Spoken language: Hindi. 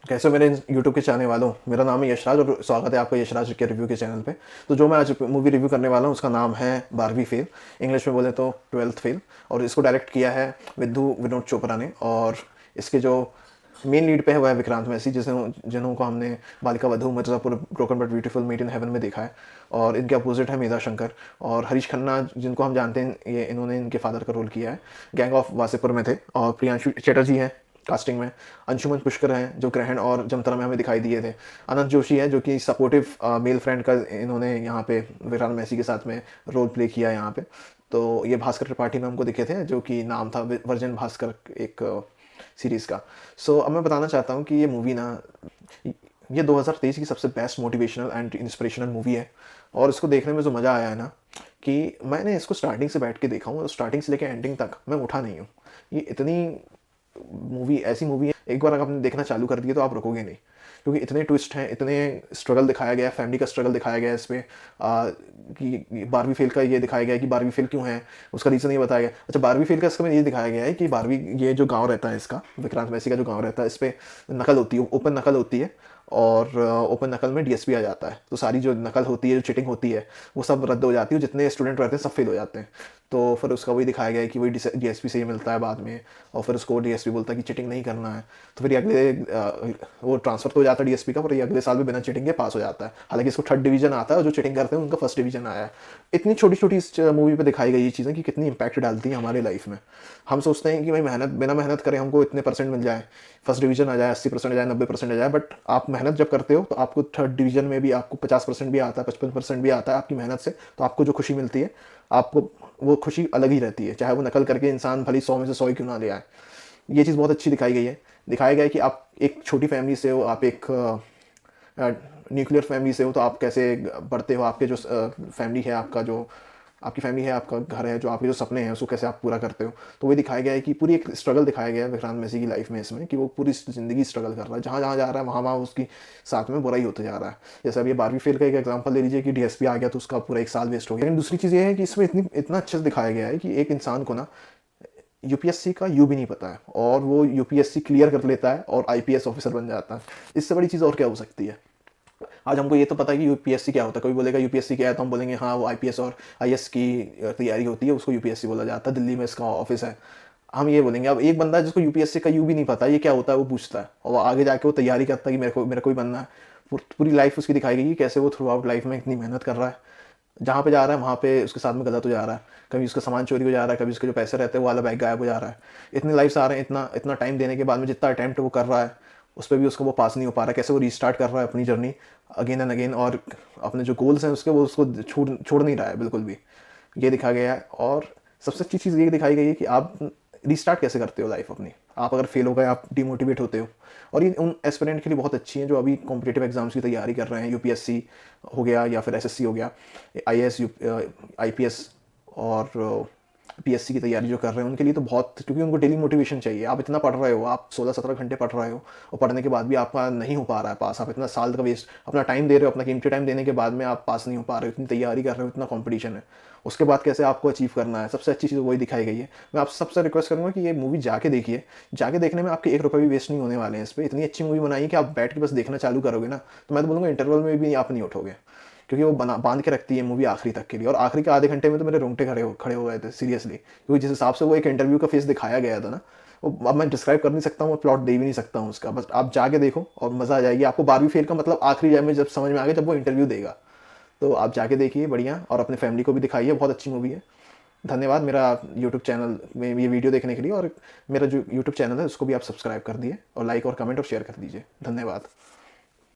कैसे हो मेरे यूट्यूब के चाहने वालों। मेरा नाम है यशराज और स्वागत है आपका यशराज के रिव्यू के चैनल पे। तो जो मैं आज मूवी रिव्यू करने वाला हूँ उसका नाम है बारहवीं फेल, इंग्लिश में बोले तो ट्वेल्थ फेल। और इसको डायरेक्ट किया है विनोद चोपड़ा ने। और इसके जो मेन लीड पे है वह है विक्रांत मैसी, जिन्हों को हमने Balika Vadhu, Mirzapur, broken but beautiful, meet in heaven में देखा है। और इनके अपोजिट है मेधा शंकर और हरीश खन्ना, जिनको हम जानते हैं, ये इन्होंने इनके फादर का रोल किया है। गैंग ऑफ वासेपुर में थे। और प्रियांशु चटर्जी हैं कास्टिंग में। अंशुमन पुष्कर हैं जो ग्रहण और जमतारा में हमें दिखाई दिए थे। अनंत जोशी है जो कि सपोर्टिव मेल फ्रेंड का इन्होंने यहाँ पे विक्रांत मैसी के साथ में रोल प्ले किया है यहाँ पे। तो ये भास्कर त्रिपाठी में हमको दिखे थे, जो कि नाम था वर्जन भास्कर, एक सीरीज़ का। सो अब मैं बताना चाहता हूँ कि ये मूवी ना, ये 2023 की सबसे best motivational and inspirational movie है। और इसको देखने में जो मज़ा आया है ना, कि मैंने इसको स्टार्टिंग से बैठ के देखा हूँ और स्टार्टिंग से लेकर एंडिंग तक मैं उठा नहीं हूँ। ये इतनी मूवी, ऐसी मूवी है, एक बार अगर आपने देखना चालू कर दिया तो आप रुकोगे नहीं, क्योंकि इतने ट्विस्ट हैं, इतने स्ट्रगल दिखाया गया है, फैमिली का स्ट्रगल दिखाया गया है इसमें। कि बारहवीं फेल का ये दिखाया गया है कि बारहवीं फेल क्यों है, उसका रीज़न ये बताया गया। अच्छा, बारहवीं फेल का इसका में ये दिखाया गया है कि बारहवीं, ये जो गांव रहता है इसका, विक्रांत मैसी का जो गांव रहता है, इस पर नकल होती है, ओपन नकल होती है। और ओपन नकल में डीएसपी आ जाता है, तो सारी जो नकल होती है, जो चीटिंग होती है, वो सब रद्द हो जाती है, जितने स्टूडेंट रहते हैं सब फेल हो जाते हैं। तो फिर उसका वही दिखाया गया है कि वही डीएसपी से ही मिलता है बाद में। और फिर उसको डीएसपी बोलता है कि चीटिंग नहीं करना है। तो फिर ये अगले वो ट्रांसफर तो हो जाता है डीएसपी का, पर ये अगले साल भी बिना चीटिंग के पास हो जाता है। हालांकि इसको थर्ड डिवीजन आता है और जो चीटिंग करते हैं उनका फर्स्ट डिवीजन आया है। इतनी छोटी छोटी इस मूवी पे दिखाई गई ये चीज़ें कि कितनी इंपैक्ट डालती हैं हमारे लाइफ में। हम सोचते हैं कि भाई मेहनत, बिना मेहनत करें हमको इतने परसेंट मिल जाए, फर्स्ट डिवीजन आ जाए, 80% आ जाए, 90% आ जाए। बट आप मेहनत जब करते हो तो आपको थर्ड डिवीजन में भी आपको 50% भी आता है, 55% भी आता है आपकी मेहनत से। तो आपको जो खुशी मिलती है, आपको वो खुशी अलग ही रहती है, चाहे वो नकल करके इंसान भली 100 में से 100 ही क्यों ना ले आए। ये चीज़ बहुत अच्छी दिखाई गई है। दिखाया गया है कि आप एक छोटी फैमिली से हो, आप एक न्यूक्लियर फैमिली से हो, तो आप कैसे बढ़ते हो, आपके जो फैमिली है, आपका जो आपकी फैमिली है, आपका घर है, जो आपके जो सपने हैं उसको कैसे आप पूरा करते हो। तो वही दिखाया गया है कि पूरी एक स्ट्रगल दिखाया गया है विक्रांत मैसी की लाइफ में इसमें, कि वो पूरी ज़िंदगी स्ट्रगल कर रहा है, जहाँ जहाँ जा रहा है वहाँ वहाँ उसकी साथ में बुराई होते जा रहा है। जैसे अब ये बारहवीं फेल का एक एग्जांपल ले लीजिए कि डीएसपी आ गया तो उसका पूरा एक साल वेस्ट हो गया। लेकिन दूसरी चीज़ ये है कि इसमें इतना अच्छे से दिखाया गया है कि एक इंसान को ना यूपीएससी का यू भी नहीं पता है और वो यूपीएससी क्लियर कर लेता है और आईपीएस ऑफिसर बन जाता है। इससे बड़ी चीज़ और क्या हो सकती है। आज हमको ये तो पता है कि यूपीएससी क्या होता है, कोई बोलेगा यूपीएससी क्या है तो हम बोलेंगे हाँ वो आईपीएस और आईएएस की तैयारी होती है, उसको यूपीएससी बोला जाता है, दिल्ली में इसका ऑफिस है, हम ये बोलेंगे। अब एक बंदा जिसको यूपीएससी का यू भी नहीं पता ये क्या होता है वो पूछता है, और वो आगे जाके वो तैयारी करता है कि मेरे को ही बनना है। पूरी लाइफ उसकी दिखाई गई कि कैसे वो थ्रू आउट लाइफ में इतनी मेहनत कर रहा है, जहाँ पे जा रहा है वहाँ पे उसके साथ में गलत हो जा रहा है, कभी उसका सामान चोरी हो जा रहा है, कभी उसके जो पैसे रहते हैं वो वाला बैग गायब हो जा रहा है। इतने लाइफ आ रहे हैं, इतना इतना टाइम देने के बाद में जितना अटैम्प्ट वो कर रहा है उस पर भी उसको वो पास नहीं हो पा रहा है। कैसे वो रीस्टार्ट कर रहा है अपनी जर्नी अगेन एंड अगेन, और अपने जो गोल्स हैं उसके वो उसको छोड़ नहीं रहा है बिल्कुल भी। ये दिखा गया है। और सबसे अच्छी चीज़ ये दिखाई गई है कि आप रीस्टार्ट कैसे करते हो लाइफ अपनी। आप अगर फेल हो गए, आप डिमोटिवेट होते हो, और ये उन एस्पिरेंट के लिए बहुत अच्छी हैं जो अभी कॉम्पिटेटिव एग्जाम्स की तैयारी कर रहे हैं। यूपीएससी हो गया या फिर एसएससी हो गया, आईएएस, आईपीएस और पीएससी की तैयारी जो कर रहे हैं उनके लिए तो बहुत, क्योंकि उनको डेली मोटिवेशन चाहिए। आप इतना पढ़ रहे हो, आप 16-17 घंटे पढ़ रहे हो और पढ़ने के बाद भी आपका नहीं हो पा रहा है पास, आप इतना साल का वेस्ट अपना टाइम दे रहे हो, अपना कीमती टाइम देने के बाद में आप पास नहीं हो पा रहे हो, इतनी तैयारी कर रहे हो, इतना कॉम्पिटिशन है, उसके बाद कैसे आपको अचीव करना है। सबसे अच्छी चीज़ वही दिखाई गई है। मैं आप सबसे रिक्वेस्ट करूँगा कि ये मूवी जाके देखिए। जाके देखने में आपके 1 रुपये भी वेस्ट नहीं होने वाले हैं। इस पर इतनी अच्छी मूवी बनाई है कि आप बैठ के बस देखना चालू करोगे ना, तो मैं तो बोलूँगा इंटरवल में भी आप नहीं उठोगे, क्योंकि वो बांध के रखती है मूवी आखिरी तक के लिए। और आखिरी के आधे घंटे में तो मेरे रोंगटे खड़े हो गए थे सीरियसली, क्योंकि जिस हिसाब से वो एक इंटरव्यू का फेस दिखाया गया था ना, वो अब मैं डिस्क्राइब कर नहीं सकता हूँ, मैं प्लॉट दे भी नहीं सकता हूँ उसका। बस आप जाके देखो और मज़ा आ जाएगी आपको। बारहवीं फेल का मतलब आखिरी जब में जब समझ में आ गया, जब वो इंटरव्यू देगा। तो आप जाके देखिए, बढ़िया, और अपने फैमिली को भी दिखाइए, बहुत अच्छी मूवी है। धन्यवाद मेरा यूट्यूब चैनल में ये वीडियो देखने के लिए, और मेरा जो यूट्यूब चैनल है उसको भी आप सब्सक्राइब कर दिए और लाइक और कमेंट और शेयर कर दीजिए। धन्यवाद।